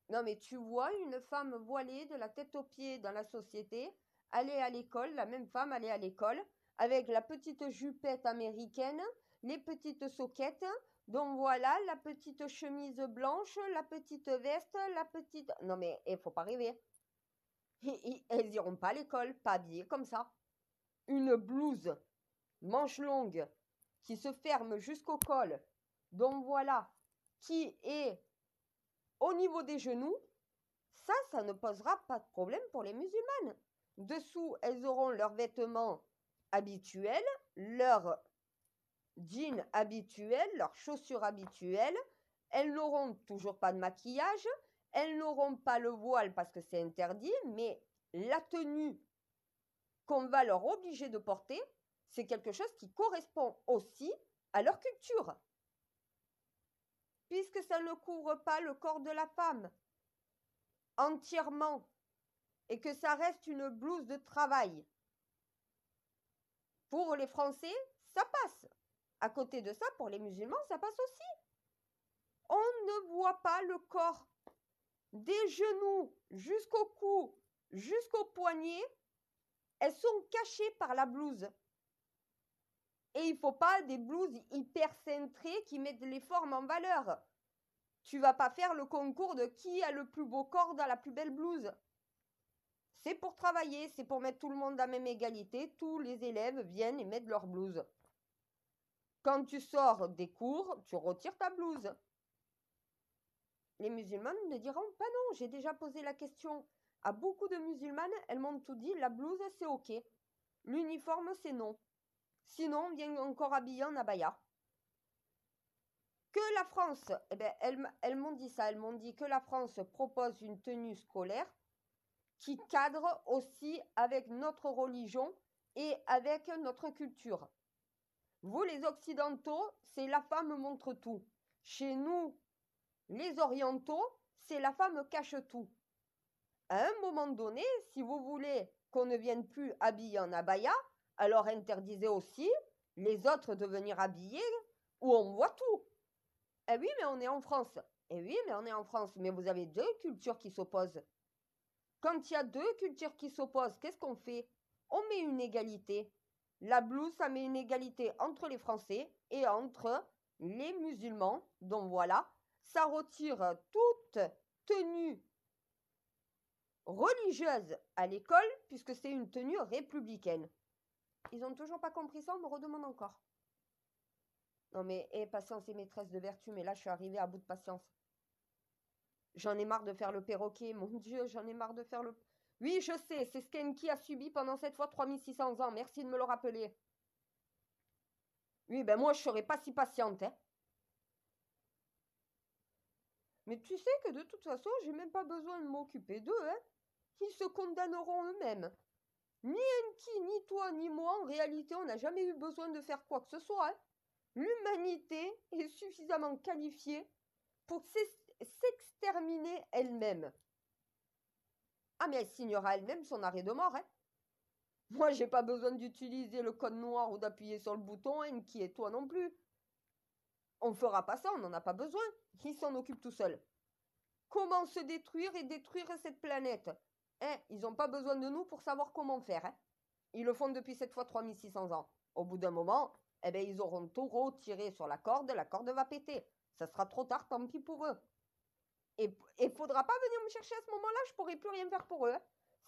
non mais tu vois une femme voilée de la tête aux pieds dans la société, aller à l'école, la même femme aller à l'école, avec la petite jupette américaine, les petites soquettes, donc voilà, la petite chemise blanche, la petite veste, la petite... Non mais il faut pas rêver. Elles iront pas à l'école, pas habillées comme ça. Une blouse, manche longue, qui se ferme jusqu'au col, donc voilà, qui est au niveau des genoux, ça ne posera pas de problème pour les musulmanes. Dessous, elles auront leurs vêtements habituels, leurs jeans habituels, leurs chaussures habituelles. Elles n'auront toujours pas de maquillage. Elles n'auront pas le voile parce que c'est interdit, mais la tenue qu'on va leur obliger de porter, c'est quelque chose qui correspond aussi à leur culture. Puisque ça ne couvre pas le corps de la femme entièrement et que ça reste une blouse de travail. Pour les Français, ça passe. À côté de ça, pour les musulmans, ça passe aussi. On ne voit pas le corps des genoux jusqu'au cou, jusqu'au poignet. Elles sont cachées par la blouse. Et il ne faut pas des blouses hyper cintrées qui mettent les formes en valeur. Tu vas pas faire le concours de qui a le plus beau corps dans la plus belle blouse. C'est pour travailler, c'est pour mettre tout le monde à la même égalité. Tous les élèves viennent et mettent leur blouse. Quand tu sors des cours, tu retires ta blouse. Les musulmanes ne diront pas non. J'ai déjà posé la question à beaucoup de musulmanes. Elles m'ont tout dit, la blouse c'est ok. L'uniforme c'est non. Sinon, on vient encore habillé en abaya. Que la France, eh ben, elles m'ont dit ça. Elles m'ont dit que la France propose une tenue scolaire qui cadre aussi avec notre religion et avec notre culture. Vous, les Occidentaux, c'est la femme montre tout. Chez nous, les Orientaux, c'est la femme cache tout. À un moment donné, si vous voulez qu'on ne vienne plus habillé en abaya, alors interdisez aussi les autres de venir habillés où on voit tout. Eh oui, mais on est en France. Eh oui, mais on est en France. Mais vous avez deux cultures qui s'opposent. Quand il y a deux cultures qui s'opposent, qu'est-ce qu'on fait? On met une égalité. La blouse, ça met une égalité entre les Français et entre les musulmans. Donc voilà, ça retire toute tenue religieuse à l'école puisque c'est une tenue républicaine. Ils ont toujours pas compris ça, on me redemande encore. Non mais, patience et maîtresse de vertu, mais là je suis arrivée à bout de patience. J'en ai marre de faire le perroquet, mon Dieu, j'en ai marre de faire le... Oui, je sais, c'est ce qu'Enki a subi pendant cette fois 3600 ans, merci de me le rappeler. Oui, ben moi je serais pas si patiente, hein. Mais tu sais que de toute façon, j'ai même pas besoin de m'occuper d'eux, hein. Ils se condamneront eux-mêmes. Ni Enki, ni toi, ni moi, en réalité, on n'a jamais eu besoin de faire quoi que ce soit, hein. L'humanité est suffisamment qualifiée pour s'exterminer elle-même. Ah, mais elle signera elle-même son arrêt de mort, hein. Moi, j'ai pas besoin d'utiliser le code noir ou d'appuyer sur le bouton, Enki et toi non plus. On fera pas ça, on n'en a pas besoin. Ils s'en occupent tout seuls. Comment se détruire et détruire cette planète? Ils n'ont pas besoin de nous pour savoir comment faire, hein. Ils le font depuis cette fois 3600 ans. Au bout d'un moment, ils auront tout retiré sur la corde va péter. Ça sera trop tard, tant pis pour eux. Et faudra pas venir me chercher à ce moment-là, je pourrai plus rien faire pour eux.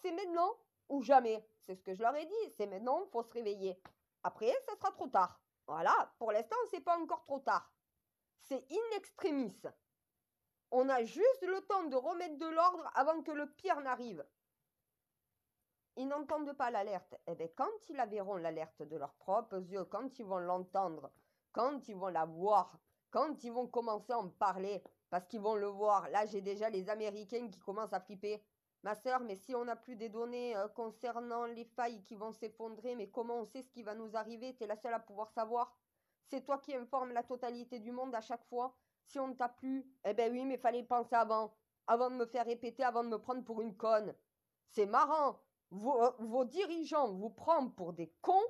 C'est maintenant ou jamais. C'est ce que je leur ai dit. C'est maintenant, il faut se réveiller. Après, ça sera trop tard. Voilà, pour l'instant, c'est pas encore trop tard. C'est in extremis. On a juste le temps de remettre de l'ordre avant que le pire n'arrive. Ils n'entendent pas l'alerte. Quand ils la verront, l'alerte de leurs propres yeux, quand ils vont l'entendre, quand ils vont la voir, quand ils vont commencer à en parler, parce qu'ils vont le voir. Là, j'ai déjà les Américains qui commencent à flipper. Ma sœur, mais si on n'a plus des données concernant les failles qui vont s'effondrer, mais comment on sait ce qui va nous arriver? T'es la seule à pouvoir savoir. C'est toi qui informes la totalité du monde à chaque fois. Si on ne t'a plus, oui, mais fallait penser avant de me faire répéter, avant de me prendre pour une conne. C'est marrant. Vos dirigeants vous prennent pour des cons,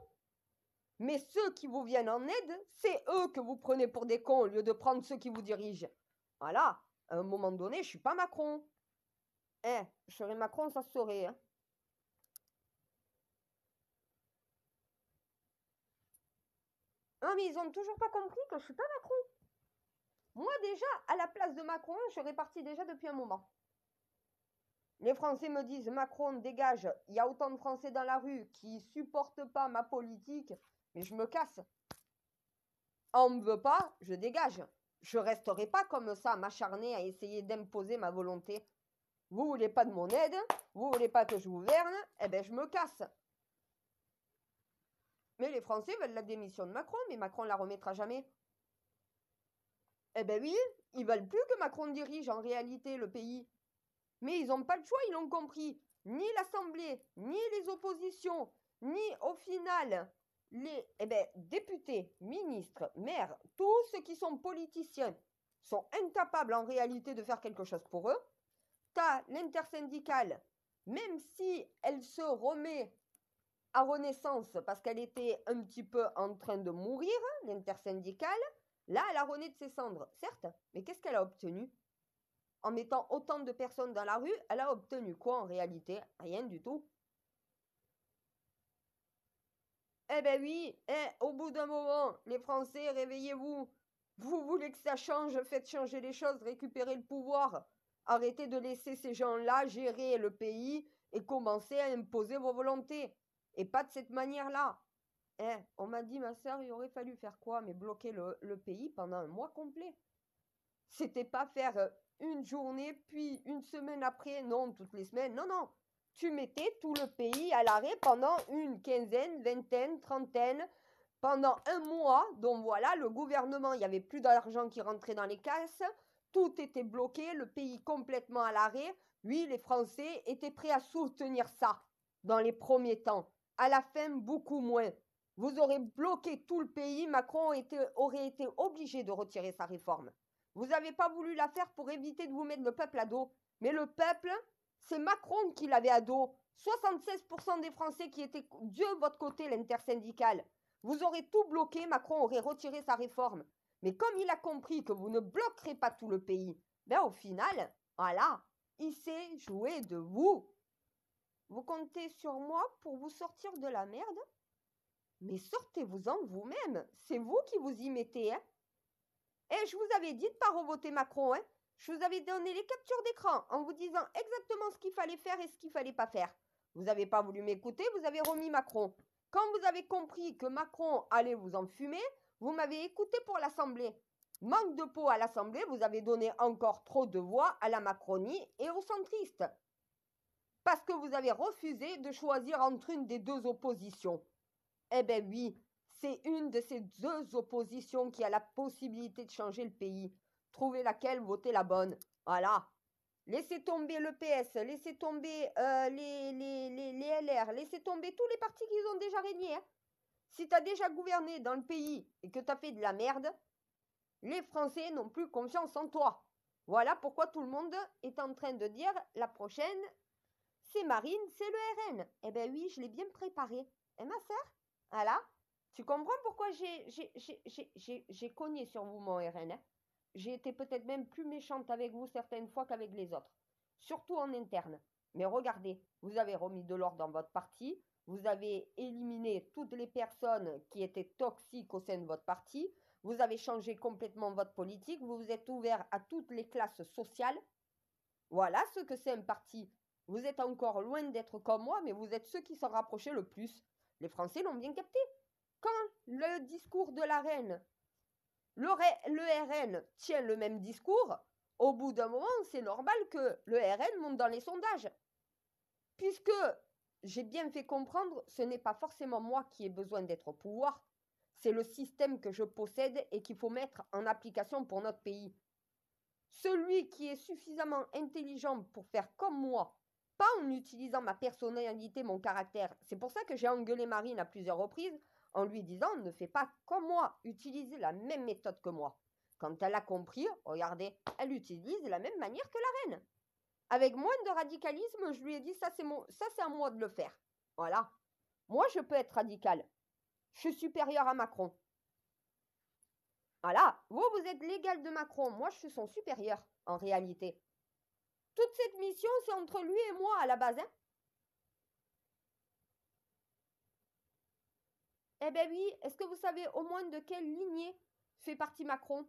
mais ceux qui vous viennent en aide, c'est eux que vous prenez pour des cons au lieu de prendre ceux qui vous dirigent. Voilà, à un moment donné, je suis pas Macron. Je serais Macron, ça se saurait, hein. Non, mais ils ont toujours pas compris que je suis pas Macron. Moi, déjà, à la place de Macron, je serais parti déjà depuis un moment. Les Français me disent Macron, dégage. Il y a autant de Français dans la rue qui supportent pas ma politique, mais je me casse. On me veut pas, je dégage. Je resterai pas comme ça, m'acharner à essayer d'imposer ma volonté. Vous voulez pas de mon aide, vous voulez pas que je gouverne, je me casse. Mais les Français veulent la démission de Macron, mais Macron la remettra jamais. Oui, ils veulent plus que Macron dirige en réalité le pays. Mais ils n'ont pas le choix, ils l'ont compris. Ni l'Assemblée, ni les oppositions, ni au final les députés, ministres, maires, tous ceux qui sont politiciens sont incapables en réalité de faire quelque chose pour eux. T'as l'intersyndicale, même si elle se remet à Renaissance parce qu'elle était un petit peu en train de mourir, l'intersyndicale, là elle a rené de ses cendres, certes, mais qu'est-ce qu'elle a obtenu? En mettant autant de personnes dans la rue, elle a obtenu quoi en réalité? Rien du tout. Oui, au bout d'un moment, les Français, réveillez-vous. Vous voulez que ça change, faites changer les choses, récupérez le pouvoir. Arrêtez de laisser ces gens-là gérer le pays et commencez à imposer vos volontés. Et pas de cette manière-là. On m'a dit, ma sœur, il aurait fallu faire quoi? Mais bloquer le pays pendant un mois complet. C'était pas faire une journée, puis une semaine après, non, toutes les semaines. Non, non. Tu mettais tout le pays à l'arrêt pendant une quinzaine, vingtaine, trentaine, pendant un mois. Donc voilà, le gouvernement, il n'y avait plus d'argent qui rentrait dans les caisses. Tout était bloqué, le pays complètement à l'arrêt. Oui, les Français étaient prêts à soutenir ça dans les premiers temps. À la fin, beaucoup moins. Vous aurez bloqué tout le pays. Macron aurait été obligé de retirer sa réforme. Vous n'avez pas voulu la faire pour éviter de vous mettre le peuple à dos. Mais le peuple, c'est Macron qui l'avait à dos. 76% des Français qui étaient Dieu votre côté, l'intersyndicale. Vous aurez tout bloqué, Macron aurait retiré sa réforme. Mais comme il a compris que vous ne bloquerez pas tout le pays, au final, voilà, il s'est joué de vous. Vous comptez sur moi pour vous sortir de la merde? Mais sortez-vous-en vous-même. C'est vous qui vous y mettez, hein? Je vous avais dit de ne pas revoter Macron, hein? Je vous avais donné les captures d'écran en vous disant exactement ce qu'il fallait faire et ce qu'il fallait pas faire. Vous n'avez pas voulu m'écouter, vous avez remis Macron. Quand vous avez compris que Macron allait vous enfumer, vous m'avez écouté pour l'Assemblée. Manque de peau à l'Assemblée, vous avez donné encore trop de voix à la Macronie et aux centristes. Parce que vous avez refusé de choisir entre une des deux oppositions. Eh bien oui, c'est une de ces deux oppositions qui a la possibilité de changer le pays. Trouvez laquelle, votez la bonne. Voilà. Laissez tomber le PS, laissez tomber les LR, laissez tomber tous les partis qui ont déjà régné. Hein. Si tu as déjà gouverné dans le pays et que tu as fait de la merde, les Français n'ont plus confiance en toi. Voilà pourquoi tout le monde est en train de dire la prochaine, c'est Marine, c'est le RN. Eh bien oui, je l'ai bien préparé. Et ma sœur, voilà. Tu comprends pourquoi j'ai cogné sur vous, mon RN. Hein. J'ai été peut-être même plus méchante avec vous certaines fois qu'avec les autres. Surtout en interne. Mais regardez, vous avez remis de l'ordre dans votre parti. Vous avez éliminé toutes les personnes qui étaient toxiques au sein de votre parti. Vous avez changé complètement votre politique. Vous vous êtes ouvert à toutes les classes sociales. Voilà ce que c'est un parti. Vous êtes encore loin d'être comme moi, mais vous êtes ceux qui s'en rapprochaient le plus. Les Français l'ont bien capté. Quand le discours de la reine, le RN tient le même discours, au bout d'un moment, c'est normal que le RN monte dans les sondages. Puisque j'ai bien fait comprendre, ce n'est pas forcément moi qui ai besoin d'être au pouvoir, c'est le système que je possède et qu'il faut mettre en application pour notre pays. Celui qui est suffisamment intelligent pour faire comme moi, pas en utilisant ma personnalité, mon caractère. C'est pour ça que j'ai engueulé Marine à plusieurs reprises en lui disant ne fais pas comme moi, utilise la même méthode que moi. Quand elle a compris, regardez, elle utilise la même manière que la reine. Avec moins de radicalisme, je lui ai dit ça c'est à moi de le faire. Voilà. Moi je peux être radical. Je suis supérieur à Macron. Voilà, vous êtes l'égal de Macron, moi je suis son supérieur, en réalité. Toute cette mission, c'est entre lui et moi à la base. Hein. Eh bien oui, est-ce que vous savez au moins de quelle lignée fait partie Macron?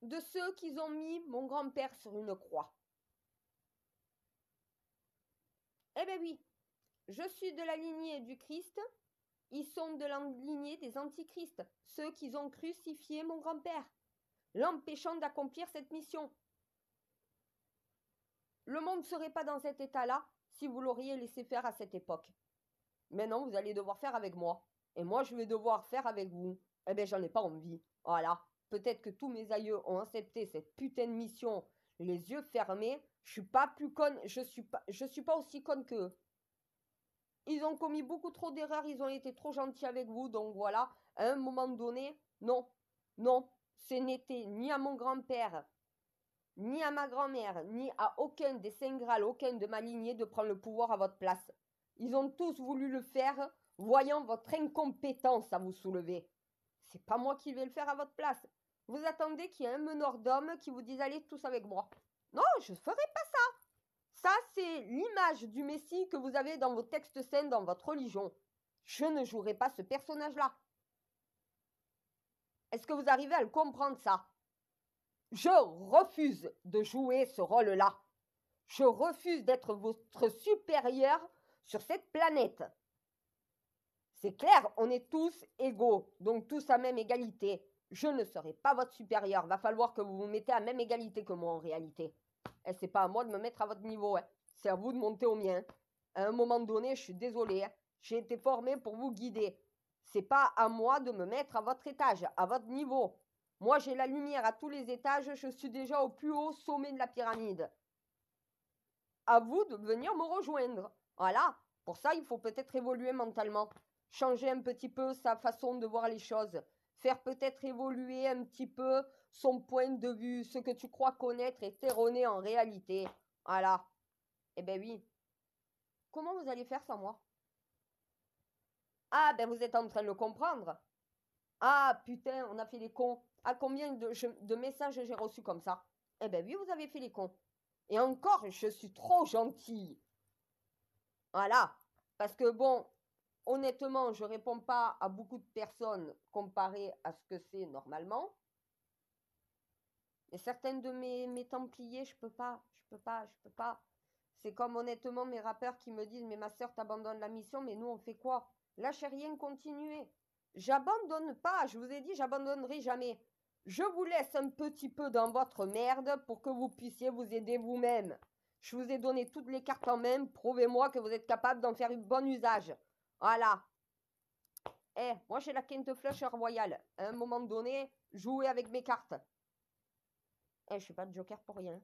De ceux qui ont mis mon grand-père sur une croix. Eh bien oui, je suis de la lignée du Christ, ils sont de la lignée des antichrists, ceux qui ont crucifié mon grand-père, l'empêchant d'accomplir cette mission. Le monde ne serait pas dans cet état-là si vous l'auriez laissé faire à cette époque. Maintenant, vous allez devoir faire avec moi. Et moi, je vais devoir faire avec vous. Eh bien, j'en ai pas envie. Voilà. Peut-être que tous mes aïeux ont accepté cette putain de mission les yeux fermés. Je suis pas plus conne, je suis pas aussi conne qu'eux. Ils ont commis beaucoup trop d'erreurs, ils ont été trop gentils avec vous, donc voilà. À un moment donné, non, non, ce n'était ni à mon grand-père, ni à ma grand-mère, ni à aucun des Saint Graal, aucun de ma lignée de prendre le pouvoir à votre place. Ils ont tous voulu le faire, voyant votre incompétence à vous soulever. C'est pas moi qui vais le faire à votre place. Vous attendez qu'il y ait un meneur d'hommes qui vous dise allez tous avec moi. Non, je ne ferai pas ça. Ça, c'est l'image du Messie que vous avez dans vos textes saints, dans votre religion. Je ne jouerai pas ce personnage-là. Est-ce que vous arrivez à le comprendre, ça? Je refuse de jouer ce rôle-là. Je refuse d'être votre supérieur sur cette planète. C'est clair, on est tous égaux, donc tous à même égalité. Je ne serai pas votre supérieur. Va falloir que vous vous mettez à même égalité que moi en réalité. Et c'est pas à moi de me mettre à votre niveau. Hein. C'est à vous de monter au mien. À un moment donné, je suis désolée. Hein. J'ai été formée pour vous guider. C'est pas à moi de me mettre à votre étage, à votre niveau. Moi, j'ai la lumière à tous les étages. Je suis déjà au plus haut sommet de la pyramide. À vous de venir me rejoindre. Voilà. Pour ça, il faut peut-être évoluer mentalement. Changer un petit peu sa façon de voir les choses. Faire peut-être évoluer un petit peu son point de vue. Ce que tu crois connaître est erroné en réalité. Voilà. Eh ben oui. Comment vous allez faire sans moi? Ah, ben vous êtes en train de le comprendre. Ah, putain, on a fait les cons. Ah, combien de messages j'ai reçus comme ça? Eh ben oui, vous avez fait les cons. Et encore, je suis trop gentille. Voilà. Parce que bon, honnêtement, je réponds pas à beaucoup de personnes comparé à ce que c'est normalement. Et certaines de mes Templiers, je peux pas. C'est comme honnêtement mes rappeurs qui me disent, mais ma soeur t'abandonne la mission, mais nous on fait quoi? Lâchez rien, continuez. J'abandonne pas, je vous ai dit, j'abandonnerai jamais. Je vous laisse un petit peu dans votre merde pour que vous puissiez vous aider vous-même. Je vous ai donné toutes les cartes en main, prouvez-moi que vous êtes capable d'en faire un bon usage. Voilà. Moi j'ai la quinte flusher royale. À un moment donné, jouez avec mes cartes. Je suis pas de joker pour rien.